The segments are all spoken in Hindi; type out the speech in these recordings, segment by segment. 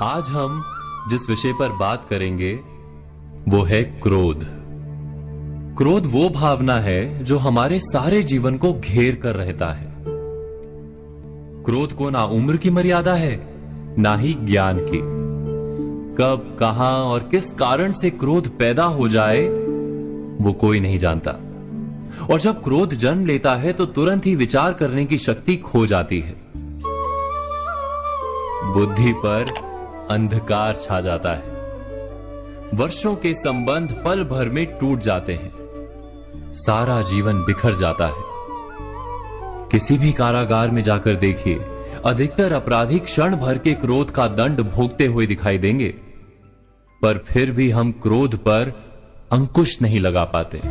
आज हम जिस विषय पर बात करेंगे वो है क्रोध। क्रोध वो भावना है जो हमारे सारे जीवन को घेर कर रहता है। क्रोध को ना उम्र की मर्यादा है, ना ही ज्ञान की। कब, कहां और किस कारण से क्रोध पैदा हो जाए वो कोई नहीं जानता। और जब क्रोध जन्म लेता है तो तुरंत ही विचार करने की शक्ति खो जाती है। बुद्धि पर अंधकार छा जाता है। वर्षों के संबंध पल भर में टूट जाते हैं। सारा जीवन बिखर जाता है। किसी भी कारागार में जाकर देखिए, अधिकतर अपराधी क्षण भर के क्रोध का दंड भोगते हुए दिखाई देंगे, पर फिर भी हम क्रोध पर अंकुश नहीं लगा पाते।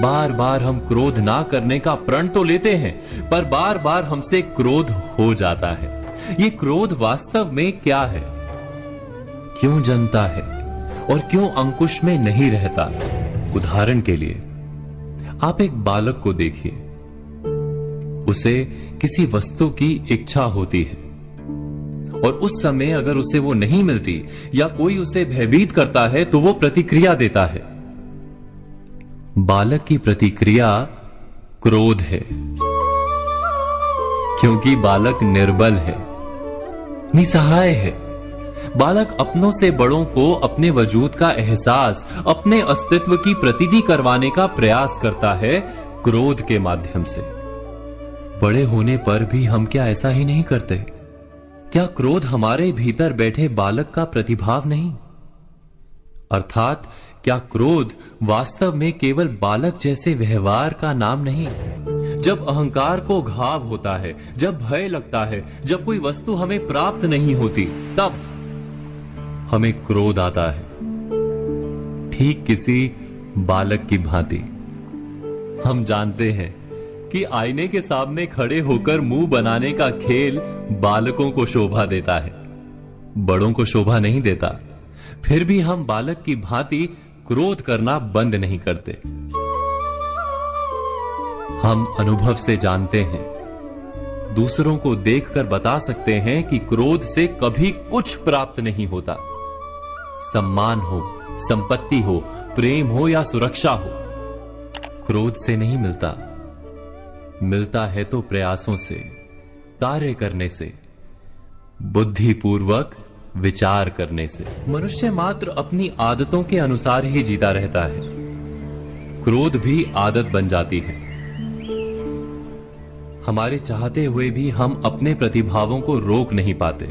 बार बार हम क्रोध ना करने का प्रण तो लेते हैं, पर बार बार हमसे क्रोध हो जाता है। ये क्रोध वास्तव में क्या है, क्यों जन्मता है और क्यों अंकुश में नहीं रहता? उदाहरण के लिए आप एक बालक को देखिए। उसे किसी वस्तु की इच्छा होती है और उस समय अगर उसे वो नहीं मिलती या कोई उसे भयभीत करता है तो वो प्रतिक्रिया देता है। बालक की प्रतिक्रिया क्रोध है, क्योंकि बालक निर्बल है, निसहाय है। बालक अपनों से बड़ों को अपने वजूद का एहसास, अपने अस्तित्व की प्रतीति करवाने का प्रयास करता है क्रोध के माध्यम से। बड़े होने पर भी हम क्या ऐसा ही नहीं करते? क्या क्रोध हमारे भीतर बैठे बालक का प्रतिभाव नहीं? अर्थात क्या क्रोध वास्तव में केवल बालक जैसे व्यवहार का नाम नहीं? जब अहंकार को घाव होता है, जब भय लगता है, जब कोई वस्तु हमें प्राप्त नहीं होती, तब हमें क्रोध आता है, ठीक किसी बालक की भांति। हम जानते हैं कि आईने के सामने खड़े होकर मुंह बनाने का खेल बालकों को शोभा देता है, बड़ों को शोभा नहीं देता। फिर भी हम बालक की भांति क्रोध करना बंद नहीं करते। हम अनुभव से जानते हैं, दूसरों को देखकर बता सकते हैं कि क्रोध से कभी कुछ प्राप्त नहीं होता। सम्मान हो, संपत्ति हो, प्रेम हो या सुरक्षा हो, क्रोध से नहीं मिलता। मिलता है तो प्रयासों से, कार्य करने से, बुद्धिपूर्वक विचार करने से। मनुष्य मात्र अपनी आदतों के अनुसार ही जीता रहता है। क्रोध भी आदत बन जाती है। हमारे चाहते हुए भी हम अपने प्रतिभावों को रोक नहीं पाते।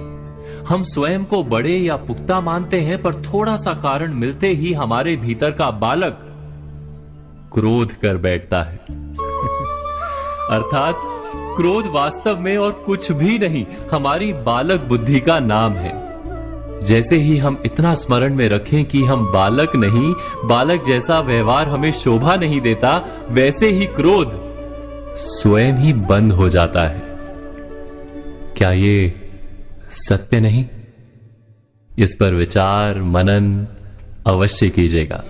हम स्वयं को बड़े या पुख्ता मानते हैं, पर थोड़ा सा कारण मिलते ही हमारे भीतर का बालक क्रोध कर बैठता है। अर्थात क्रोध वास्तव में और कुछ भी नहीं, हमारी बालक बुद्धि का नाम है। जैसे ही हम इतना स्मरण में रखें कि हम बालक नहीं, बालक जैसा व्यवहार हमें शोभा नहीं देता, वैसे ही क्रोध स्वयं ही बंद हो जाता है। क्या ये सत्य नहीं? इस पर विचार मनन अवश्य कीजिएगा।